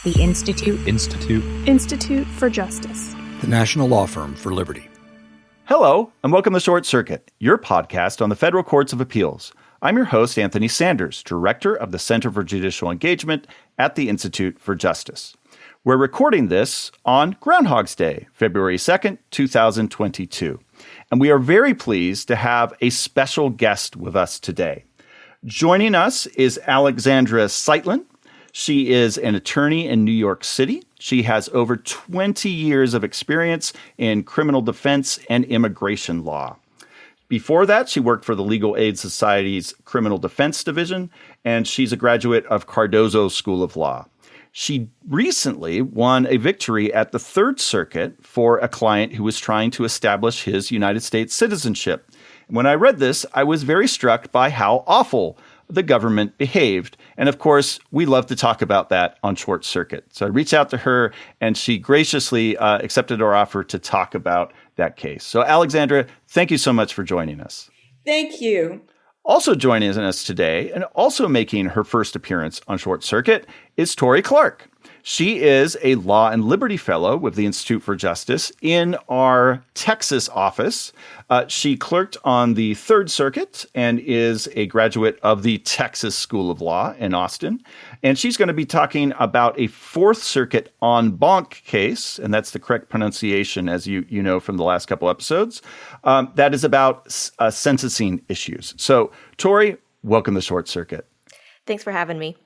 The Institute for Justice. The National Law Firm for Liberty. Hello, and welcome to Short Circuit, your podcast on the federal courts of appeals. I'm your host, Anthony Sanders, director of the Center for Judicial Engagement at the Institute for Justice. We're recording this on Groundhog's Day, February 2nd, 2022. And we are very pleased to have a special guest with us today. Joining us is Alexandra Tseitlin. She is an attorney in New York City. She has over 20 years of experience in criminal defense and immigration law. Before that, she worked for the Legal Aid Society's Criminal Defense Division, and she's a graduate of Cardozo School of Law. She recently won a victory at the Third Circuit for a client who was trying to establish his United States citizenship. When I read this, I was very struck by how awful the government behaved. And of course, we love to talk about that on Short Circuit. So I reached out to her and she graciously accepted our offer to talk about that case. So Alexandra, thank you so much for joining us. Thank you. Also joining us today and also making her first appearance on Short Circuit is Tori Clark. She is a Law and Liberty Fellow with the Institute for Justice in our Texas office. She clerked on the Third Circuit and is a graduate of the Texas School of Law in Austin. And she's going to be talking about a Fourth Circuit en banc case, and that's the correct pronunciation, as you know from the last couple episodes, that is about sentencing issues. So, Tori, welcome to Short Circuit. Thanks for having me.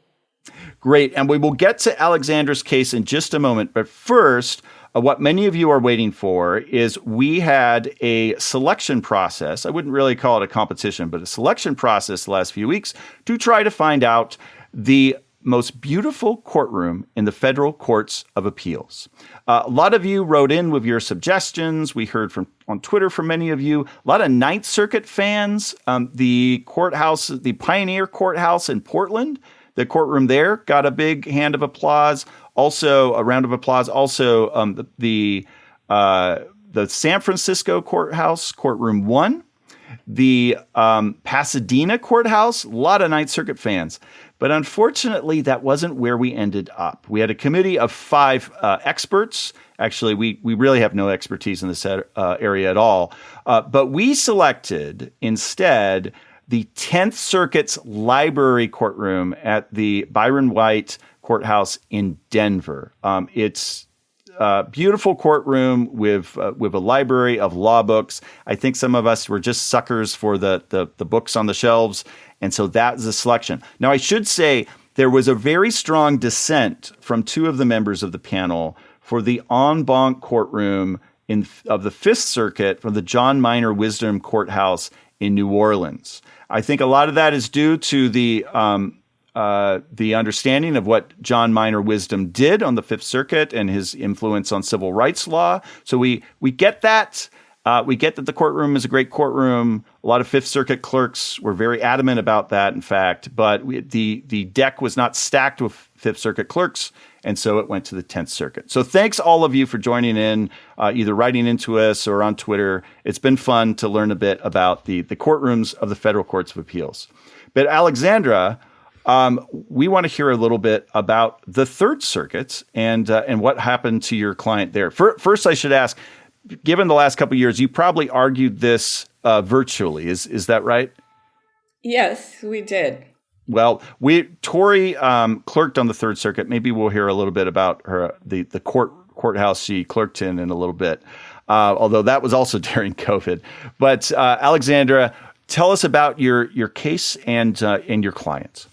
Great. And we will get to Alexandra's case in just a moment. But first, what many of you are waiting for is we had a selection process. I wouldn't really call it a competition, but a selection process the last few weeks to try to find out the most beautiful courtroom in the federal courts of appeals. A lot of you wrote in with your suggestions. We heard on Twitter from many of you. A lot of Ninth Circuit fans. The courthouse, the Pioneer Courthouse in Portland, the courtroom there got a big hand of applause. Also, a round of applause. Also, the San Francisco courthouse, courtroom 1. The Pasadena courthouse, a lot of Ninth Circuit fans. But unfortunately, that wasn't where we ended up. We had a committee of 5 experts. Actually, we really have no expertise in this area at all. But we selected instead the 10th Circuit's library courtroom at the Byron White Courthouse in Denver. It's a beautiful courtroom with a library of law books. I think some of us were just suckers for the books on the shelves, and so that is a selection. Now, I should say there was a very strong dissent from 2 of the members of the panel for the en banc courtroom of the 5th Circuit from the John Minor Wisdom Courthouse in New Orleans. I think a lot of that is due to the understanding of what John Minor Wisdom did on the Fifth Circuit and his influence on civil rights law. So we get that. We get that the courtroom is a great courtroom. A lot of Fifth Circuit clerks were very adamant about that, in fact. But the deck was not stacked with Fifth Circuit clerks, and so it went to the 10th Circuit. So thanks all of you for joining in, either writing into us or on Twitter. It's been fun to learn a bit about the courtrooms of the federal courts of appeals. But Alexandra, we want to hear a little bit about the Third Circuit and what happened to your client there. First, I should ask, given the last couple of years, you probably argued this virtually. Is that right? Yes, we did. Well, Tori clerked on the Third Circuit. Maybe we'll hear a little bit about her the courthouse she clerked in a little bit, although that was also during COVID. But Alexandra, tell us about your case and your clients.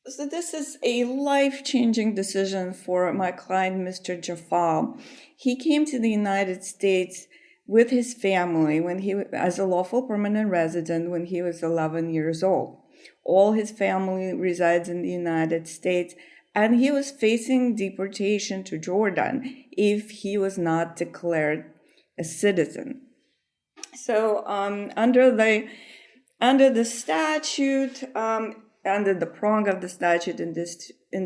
So this is a life-changing decision for my client, Mr. Jafal. He came to the United States with his family as a lawful permanent resident when he was 11 years old. All his family resides in the United States, and he was facing deportation to Jordan if he was not declared a citizen. So under the statute, under the prong of the statute in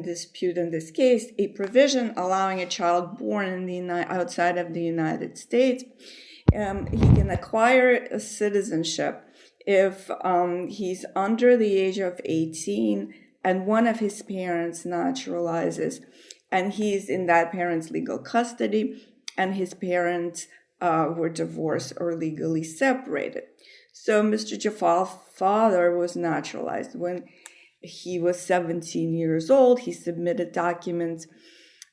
dispute in this case, a provision allowing a child born outside of the United States, he can acquire a citizenship if he's under the age of 18 and one of his parents naturalizes, and he's in that parent's legal custody, and his parents were divorced or legally separated. So Mr. Jafal's father was naturalized. When he was 17 years old, he submitted documents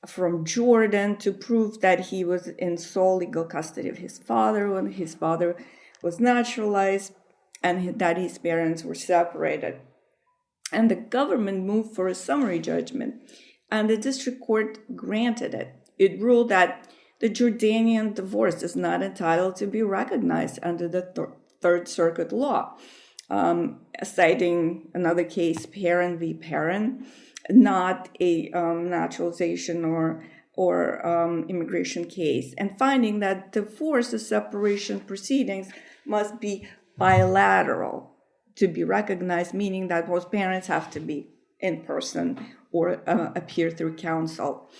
from Jordan to prove that he was in sole legal custody of his father when his father was naturalized and that his parents were separated. And the government moved for a summary judgment, and the district court granted it. It ruled that the Jordanian divorce is not entitled to be recognized under the Third Circuit law, citing another case, Perrin v. Perrin, not a naturalization or immigration case, and finding that divorce or separation proceedings must be bilateral to be recognized, meaning that both parents have to be in person or appear through counsel.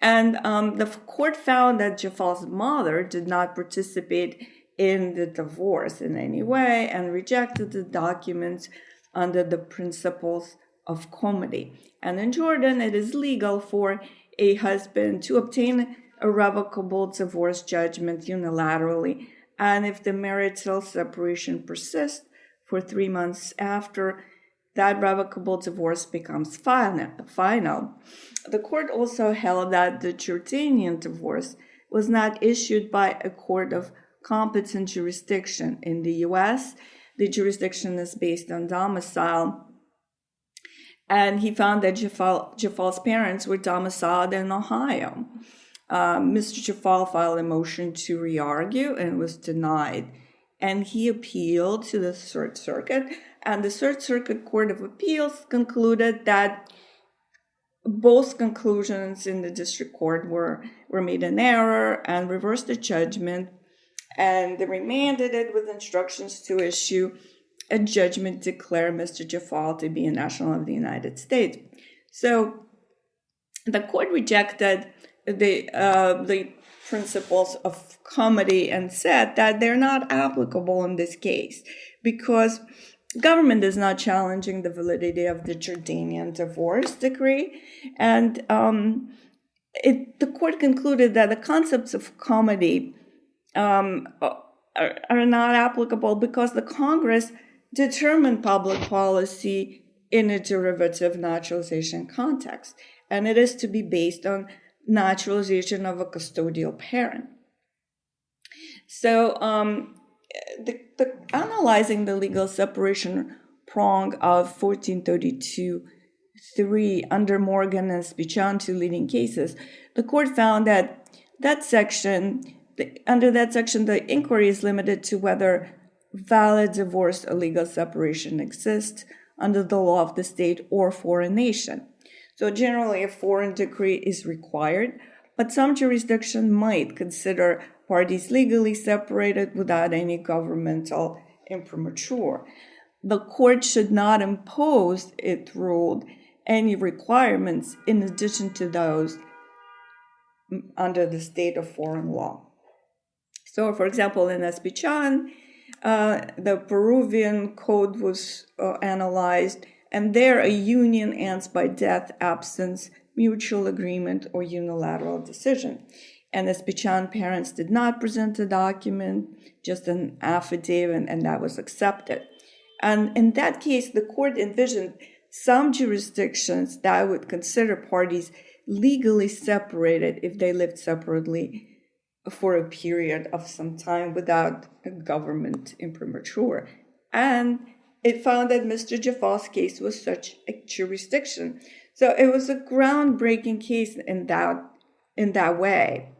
And the court found that Jafal's mother did not participate in the divorce in any way and rejected the documents under the principles of comity. And in Jordan, it is legal for a husband to obtain a revocable divorce judgment unilaterally, and if the marital separation persists for 3 months after, that revocable divorce becomes final. The court also held that the Jordanian divorce was not issued by a court of competent jurisdiction. In the U.S., the jurisdiction is based on domicile, and he found that Jafal's parents were domiciled in Ohio. Mr. Jafal filed a motion to re-argue and was denied. And he appealed to the Third Circuit, and the Third Circuit Court of Appeals concluded that both conclusions in the district court were made in error and reversed the judgment, and they remanded it with instructions to issue a judgment to declare Mr. Jafal to be a national of the United States. So the court rejected the principles of comity and said that they're not applicable in this case because government is not challenging the validity of the Jordanian divorce decree. And the court concluded that the concepts of comity are not applicable because the Congress determined public policy in a derivative naturalization context, and it is to be based on naturalization of a custodial parent. So analyzing the legal separation prong of 1432(3) under Morgan and Spichan, two leading cases, the court found that under that section, the inquiry is limited to whether valid divorce or legal separation exists under the law of the state or foreign nation. So generally, a foreign decree is required, but some jurisdiction might consider parties legally separated without any governmental imprimatur. The court should not impose, it ruled, any requirements in addition to those under the state or foreign law. So, for example, in Spichan, the Peruvian code was analyzed, and there a union ends by death, absence, mutual agreement, or unilateral decision. And the Spichan parents did not present a document, just an affidavit, and that was accepted. And in that case, the court envisioned some jurisdictions that would consider parties legally separated if they lived separately for a period of some time without a government imprimatur. And it found that Mr. Jafal's case was such a jurisdiction. So it was a groundbreaking case in that way.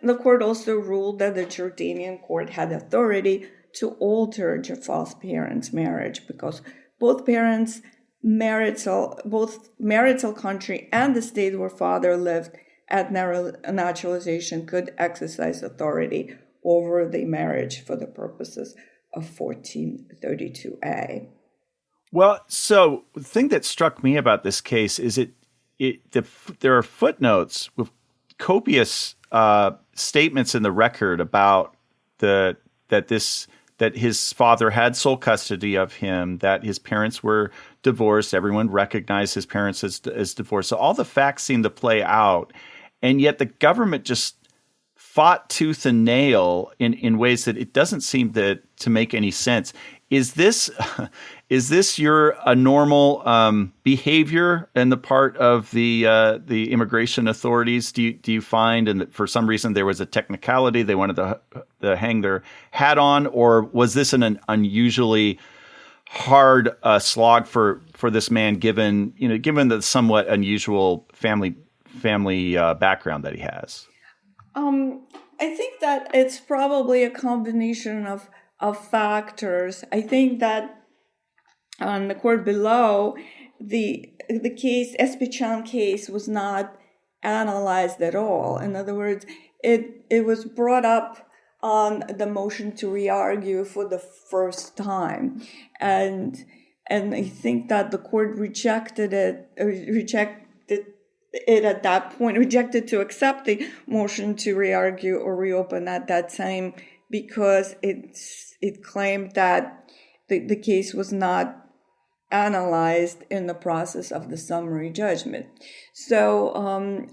The court also ruled that the Jordanian court had authority to alter Jafal's parents' marriage because both parents' both marital country and the state where father lived at naturalization could exercise authority over the marriage for the purposes of 1432A. Well, so the thing that struck me about this case is there are footnotes with copious statements in the record about that this that his father had sole custody of him, that his parents were divorced. Everyone recognized his parents as divorced. So all the facts seem to play out. And yet the government just fought tooth and nail in ways that it doesn't seem to make any sense. Is this a normal behavior in the part of the immigration authorities? Do you find, and for some reason there was a technicality they wanted to hang their hat on, or was this an unusually hard slog for this man, given the somewhat unusual family background that he has? I think that it's probably a combination of factors. I think that on the court below, the case, Espichan case, was not analyzed at all. In other words, it was brought up on the motion to re-argue for the first time, and I think that the court rejected it at that point, rejected to accept the motion to re-argue or reopen at that time, because it claimed that the case was not analyzed in the process of the summary judgment. So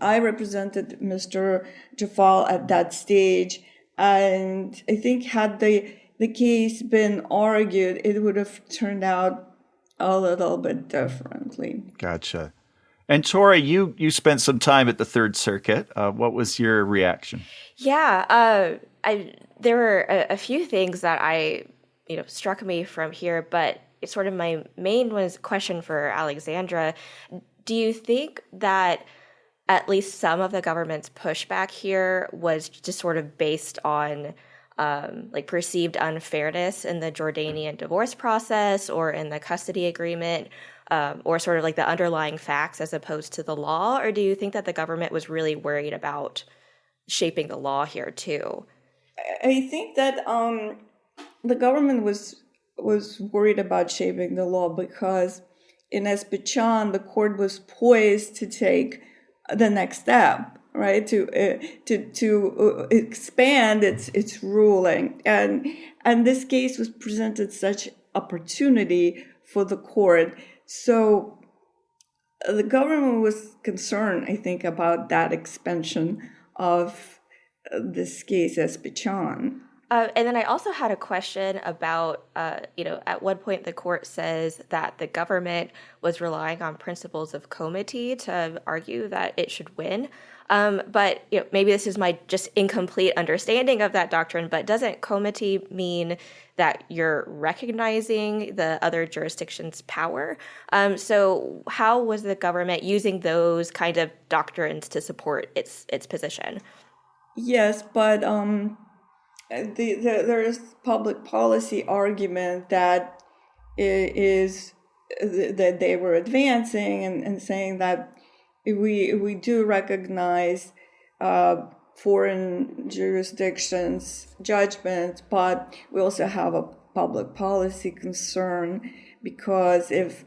I represented Mr. Jafal at that stage, and I think had the case been argued, it would have turned out a little bit differently. Gotcha. And Tori, you spent some time at the Third Circuit. What was your reaction? Yeah, there were a few things that struck me from here, but it's sort of my main question for Alexandra. Do you think that at least some of the government's pushback here was just sort of based on perceived unfairness in the Jordanian divorce process or in the custody agreement? Or sort of like the underlying facts as opposed to the law? Or do you think that the government was really worried about shaping the law here too? I think that the government was worried about shaping the law because in Espichan, the court was poised to take the next step, right? To expand its ruling. And this case was presented such opportunity for the court. So the government was concerned, I think, about that expansion of this case, Espichan. And then I also had a question about, at one point the court says that the government was relying on principles of comity to argue that it should win. But maybe this is my just incomplete understanding of that doctrine, but doesn't comity mean that you're recognizing the other jurisdiction's power? So how was the government using those kind of doctrines to support its position? Yes, but there is public policy argument that is that they were advancing and saying that we do recognize foreign jurisdictions' judgment, but we also have a public policy concern because if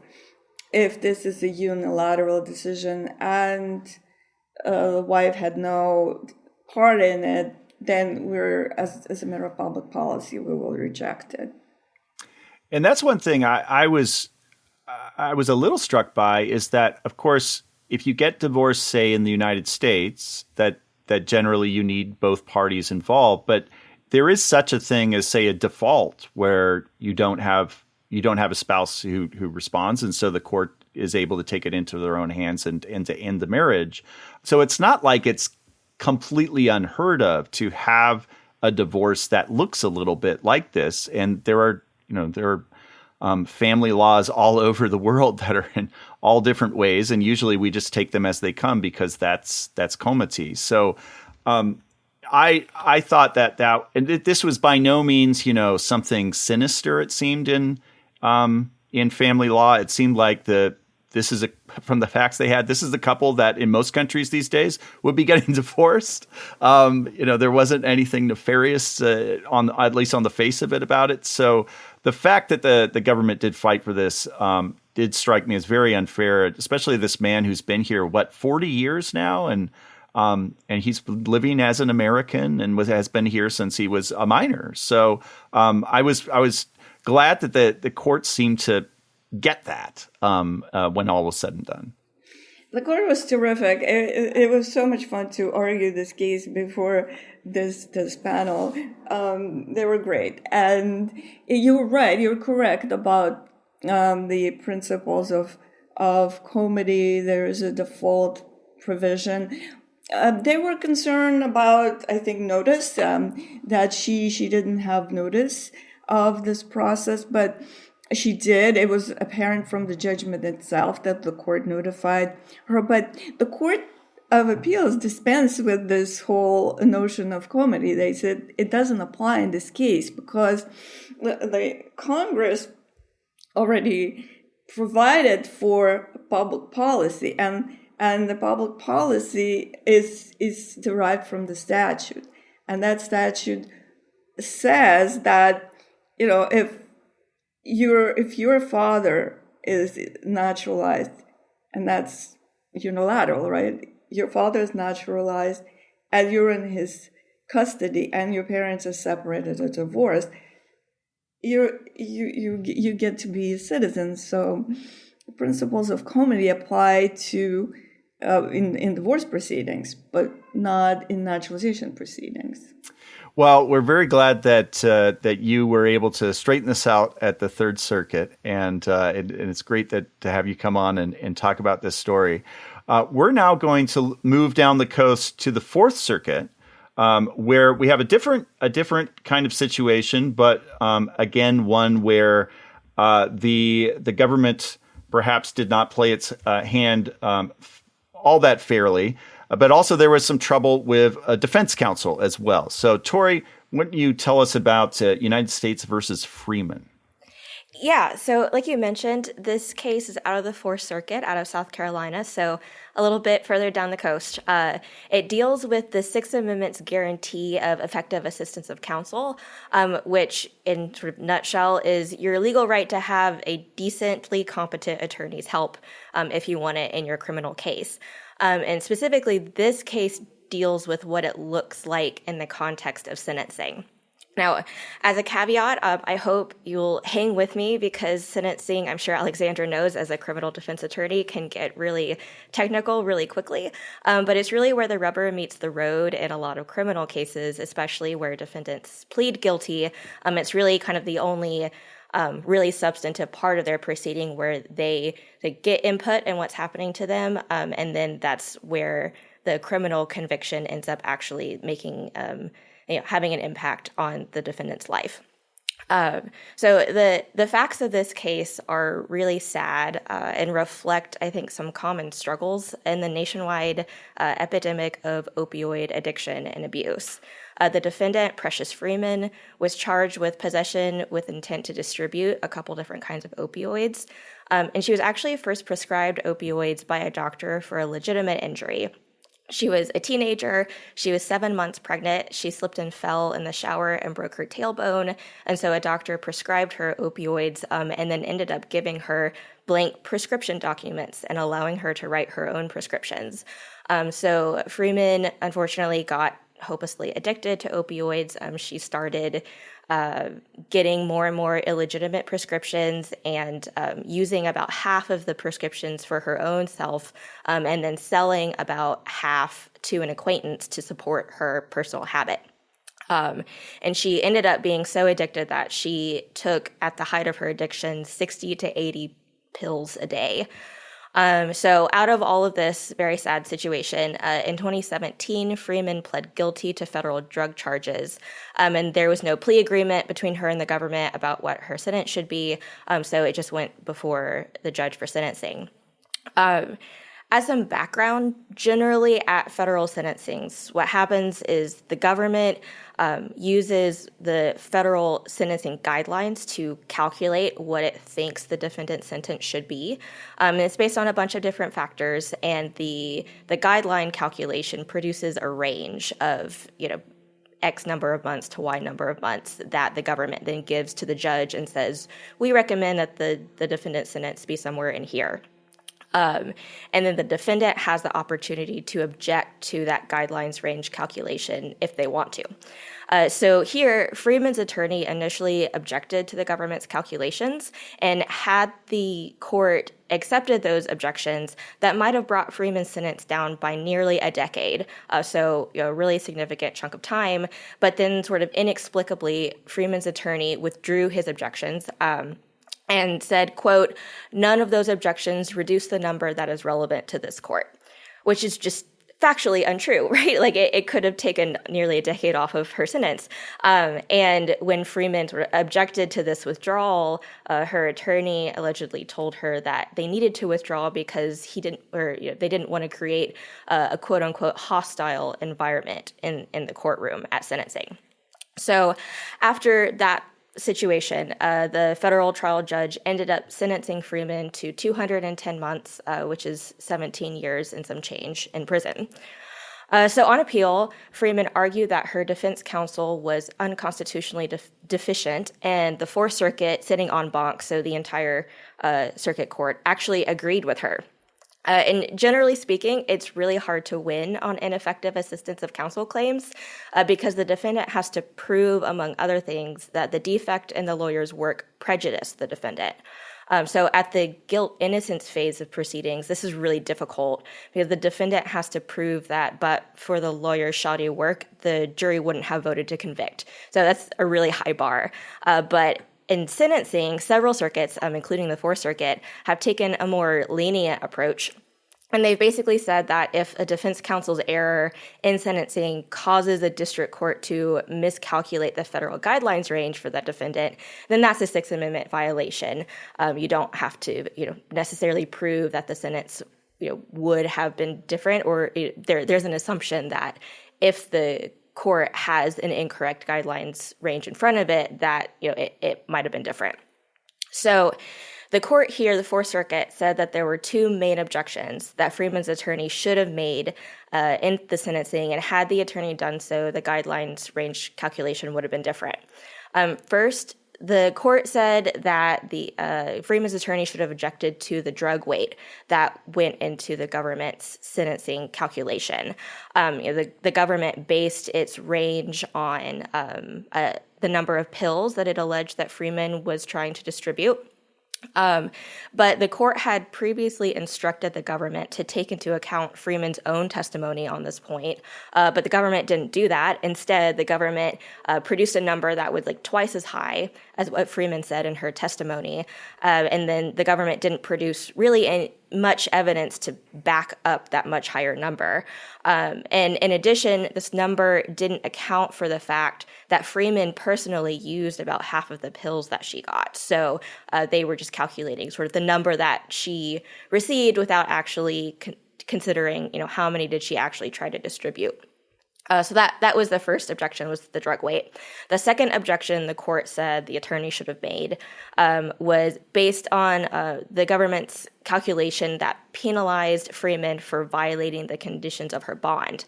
this is a unilateral decision and the wife had no part in it, then we're, as a matter of public policy, we will reject it. And that's one thing I was a little struck by is that, of course, if you get divorced, say in the United States, that generally you need both parties involved, but there is such a thing as, say, a default where you don't have a spouse who responds, and so the court is able to take it into their own hands and to end the marriage. So it's not like it's completely unheard of to have a divorce that looks a little bit like this, and there are family laws all over the world that are in all different ways, and usually we just take them as they come because that's comity. So I thought that and this was by no means something sinister. It seemed in family law, it seemed like from the facts they had, this is the couple that in most countries these days would be getting divorced. There wasn't anything nefarious at least on the face of it about it. So the fact that the government did fight for this did strike me as very unfair, especially this man who's been here, 40 years now? And And he's living as an American and has been here since he was a minor. So I was glad that the court seemed to get that when all was said and done. The court was terrific. It was so much fun to argue this case before this panel. They were great. And you were right. You're correct about the principles of comity. There is a default provision. They were concerned about, I think, notice, that she didn't have notice of this process, but she did. It was apparent from the judgment itself that the court notified her. But the Court of Appeals dispensed with this whole notion of comity. They said it doesn't apply in this case because the Congress already provided for public policy, and the public policy is derived from the statute. And that statute says that, if your father is naturalized, and that's unilateral, right? Your father is naturalized, and you're in his custody, and your parents are separated or divorced, you get to be a citizen. So the principles of comity apply to in divorce proceedings, but not in naturalization proceedings. Well, we're very glad that you were able to straighten this out at the Third Circuit, and it's great to have you come on and talk about this story. We're now going to move down the coast to the Fourth Circuit, where we have a different kind of situation, but again, one where the government perhaps did not play its hand all that fairly. But also there was some trouble with a defense counsel as well. So, Tori, why don't you tell us about United States versus Freeman? Yeah, so like you mentioned, this case is out of the Fourth Circuit, out of South Carolina, so a little bit further down the coast. It deals with the Sixth Amendment's guarantee of effective assistance of counsel, which in sort of nutshell is your legal right to have a decently competent attorney's help if you want it in your criminal case. And specifically, this case deals with what it looks like in the context of sentencing. Now, as a caveat, I hope you'll hang with me because sentencing, I'm sure Alexandra knows as a criminal defense attorney, can get really technical really quickly. But it's really where the rubber meets the road in a lot of criminal cases, especially where defendants plead guilty. It's really kind of the only really substantive part of their proceeding where they get input in what's happening to them. And then that's where the criminal conviction ends up actually making having an impact on the defendant's life. So the facts of this case are really sad and reflect, I think, some common struggles in the nationwide epidemic of opioid addiction and abuse. The defendant, Precious Freeman, was charged with possession with intent to distribute a couple different kinds of opioids. And she was actually first prescribed opioids by a doctor for a legitimate injury. She was a teenager. She was 7 months pregnant. She slipped and fell in the shower and broke her tailbone. And so a doctor prescribed her opioids and then ended up giving her blank prescription documents and allowing her to write her own prescriptions. So Freeman, unfortunately, got hopelessly addicted to opioids. She started getting more and more illegitimate prescriptions and using about half of the prescriptions for her own self and then selling about half to an acquaintance to support her personal habit. And she ended up being so addicted that she took, at the height of her addiction, 60 to 80 pills a day. So out of all of this very sad situation, in 2017, Freeman pled guilty to federal drug charges, and there was no plea agreement between her and the government about what her sentence should be, so it just went before the judge for sentencing. As some background, generally at federal sentencings, what happens is the government uses the federal sentencing guidelines to calculate what it thinks the defendant's sentence should be. And it's based on a bunch of different factors, and the guideline calculation produces a range of, X number of months to Y number of months that the government then gives to the judge and says, we recommend that the defendant's sentence be somewhere in here. And then the defendant has the opportunity to object to that guidelines range calculation if they want to. So here, Freeman's attorney initially objected to the government's calculations, and had the court accepted those objections, that might have brought Freeman's sentence down by nearly a decade. So, a really significant chunk of time. But then, sort of inexplicably, Freeman's attorney withdrew his objections. And said, quote, "None of those objections reduce the number that is relevant to this court," which is just factually untrue, right? Like it could have taken nearly a decade off of her sentence. And when Freeman sort of objected to this withdrawal, her attorney allegedly told her that they needed to withdraw because they didn't want to create a quote unquote hostile environment in the courtroom at sentencing. So after that situation, the federal trial judge ended up sentencing Freeman to 210 months, which is 17 years and some change in prison. So on appeal, Freeman argued that her defense counsel was unconstitutionally deficient, and the Fourth Circuit, sitting en banc, so the entire circuit court, actually agreed with her. And generally speaking, it's really hard to win on ineffective assistance of counsel claims because the defendant has to prove, among other things, that the defect in the lawyer's work prejudiced the defendant. So at the guilt-innocence phase of proceedings, this is really difficult because the defendant has to prove that, but for the lawyer's shoddy work, the jury wouldn't have voted to convict. So that's a really high bar. But in sentencing, several circuits, including the Fourth Circuit, have taken a more lenient approach. And they've basically said that if a defense counsel's error in sentencing causes a district court to miscalculate the federal guidelines range for that defendant, then that's a Sixth Amendment violation. You don't have to, necessarily prove that the sentence, would have been different, or there's an assumption that if the court has an incorrect guidelines range in front of it, that it might have been different. So the court here, the Fourth Circuit, said that there were two main objections that Freeman's attorney should have made in the sentencing, and had the attorney done so, the guidelines range calculation would have been different. First, the court said that the Freeman's attorney should have objected to the drug weight that went into the government's sentencing calculation. The government based its range on the number of pills that it alleged that Freeman was trying to distribute. But the court had previously instructed the government to take into account Freeman's own testimony on this point, but the government didn't do that. Instead, the government produced a number that was like twice as high as what Freeman said in her testimony, and then the government didn't produce really much evidence to back up that much higher number. And in addition, this number didn't account for the fact that Freeman personally used about half of the pills that she got. So they were just calculating sort of the number that she received without actually considering, how many did she actually try to distribute. So that was the first objection, was the drug weight. The second objection the court said the attorney should have made was based on the government's calculation that penalized Freeman for violating the conditions of her bond.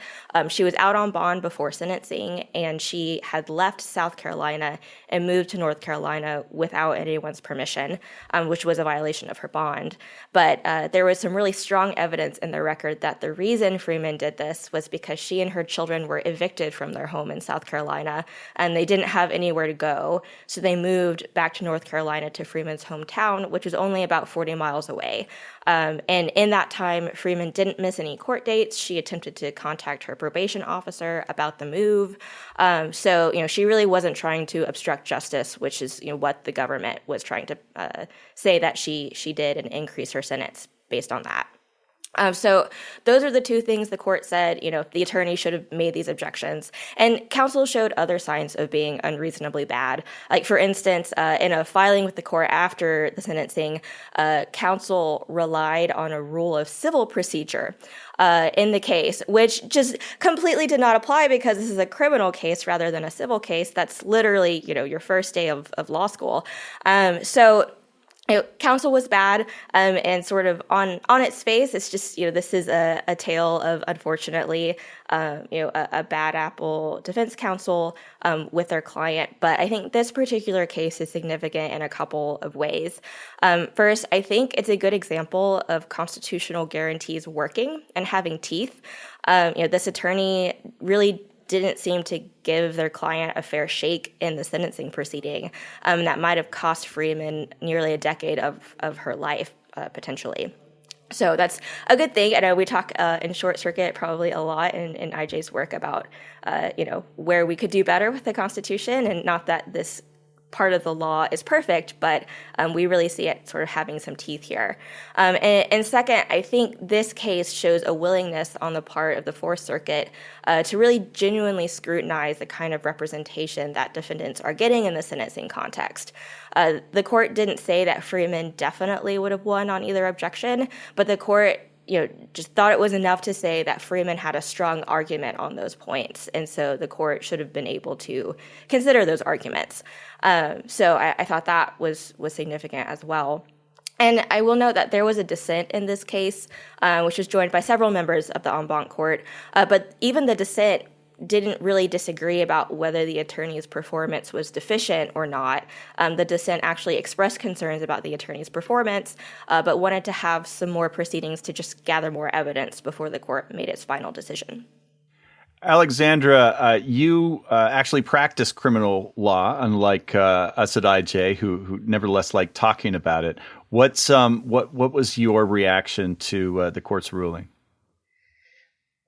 She was out on bond before sentencing, and she had left South Carolina and moved to North Carolina without anyone's permission, which was a violation of her bond. But there was some really strong evidence in the record that the reason Freeman did this was because she and her children were evicted from their home in South Carolina, and they didn't have anywhere to go. So they moved back to North Carolina to Freeman's hometown, which was only about 40 miles away. And in that time, Freeman didn't miss any court dates. She attempted to contact her probation officer about the move. So, she really wasn't trying to obstruct justice, which is, what the government was trying to say that she did, and increase her sentence based on that. So those are the two things the court said, the attorney should have made these objections. And counsel showed other signs of being unreasonably bad. Like, for instance, in a filing with the court after the sentencing, counsel relied on a rule of civil procedure in the case, which just completely did not apply because this is a criminal case rather than a civil case. That's literally, your first day of law school. So counsel was bad, and sort of on its face, it's just, this is a tale of, unfortunately, a bad apple defense counsel with their client. But I think this particular case is significant in a couple of ways. First, I think it's a good example of constitutional guarantees working and having teeth. This attorney really didn't seem to give their client a fair shake in the sentencing proceeding. That might have cost Freeman nearly a decade of her life, potentially. So that's a good thing. I know we talk in Short Circuit probably a lot in IJ's work about, where we could do better with the Constitution, and not that this part of the law is perfect, but we really see it sort of having some teeth here. And second, I think this case shows a willingness on the part of the Fourth Circuit to really genuinely scrutinize the kind of representation that defendants are getting in the sentencing context. The court didn't say that Freeman definitely would have won on either objection, but the court just thought it was enough to say that Freeman had a strong argument on those points. And so the court should have been able to consider those arguments. So I thought that was significant as well. And I will note that there was a dissent in this case, which was joined by several members of the en banc court. But even the dissent didn't really disagree about whether the attorney's performance was deficient or not. The dissent actually expressed concerns about the attorney's performance, but wanted to have some more proceedings to just gather more evidence before the court made its final decision. Alexandra, you actually practice criminal law, unlike us at IJ, who nevertheless like talking about it. What was your reaction to the court's ruling?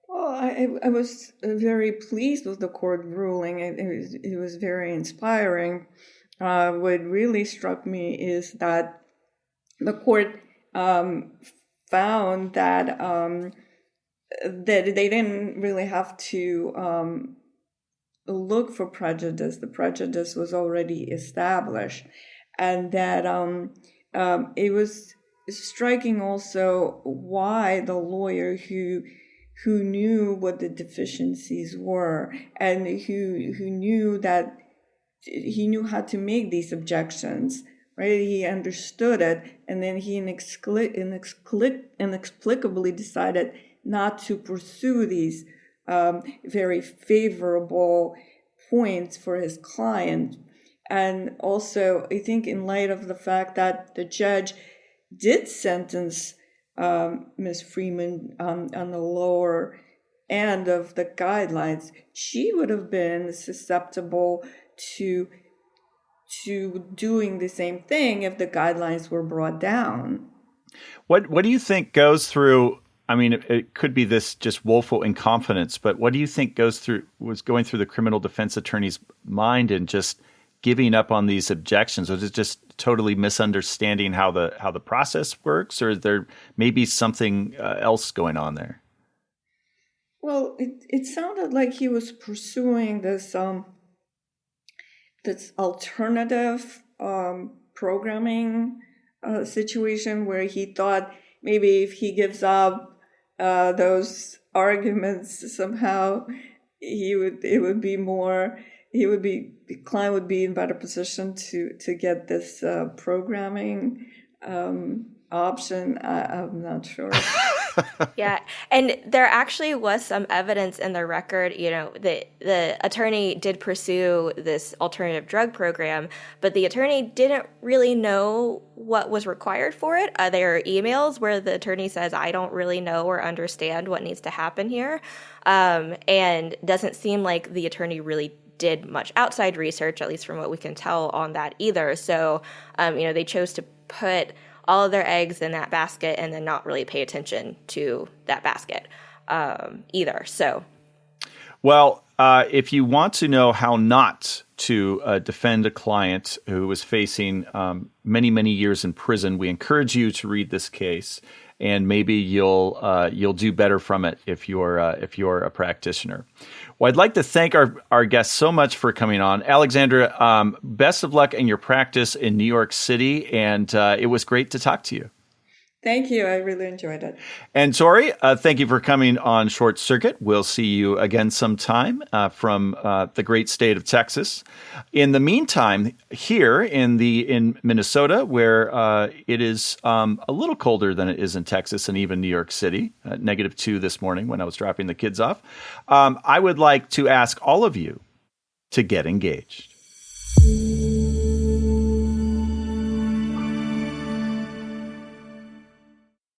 Well, I was very pleased with the court ruling. It was very inspiring. What really struck me is that the court found that they didn't really have to look for prejudice. The prejudice was already established, and that it was striking also why the lawyer who knew what the deficiencies were, and who knew that he knew how to make these objections, right? He understood it, and then he inexplicably decided not to pursue these very favorable points for his client. And also, I think in light of the fact that the judge did sentence Ms. Freeman on the lower end of the guidelines, she would have been susceptible to doing the same thing if the guidelines were brought down. What do you think goes through? I mean, it could be this just woeful incompetence, but what do you think was going through the criminal defense attorney's mind in just giving up on these objections? Was it just totally misunderstanding how the process works, or is there maybe something else going on there? Well, it sounded like he was pursuing this alternative programming situation where he thought maybe if he gives up those arguments, somehow the client would be in better position to get this programming option. I'm not sure. Yeah, and there actually was some evidence in the record, the attorney did pursue this alternative drug program, but the attorney didn't really know what was required for it. There are emails where the attorney says, I don't really know or understand what needs to happen here, and doesn't seem like the attorney really did much outside research, at least from what we can tell on that either. So, they chose to put all of their eggs in that basket and then not really pay attention to that basket either. So, well, if you want to know how not to defend a client who was facing many, many years in prison, we encourage you to read this case, and maybe you'll do better from it if you're a practitioner. Well, I'd like to thank our guests so much for coming on. Alexandra, best of luck in your practice in New York City, and it was great to talk to you. Thank you. I really enjoyed it. And Tori, thank you for coming on Short Circuit. We'll see you again sometime from the great state of Texas. In the meantime, here in Minnesota, where it is a little colder than it is in Texas and even New York City, -2 this morning when I was dropping the kids off, I would like to ask all of you to get engaged.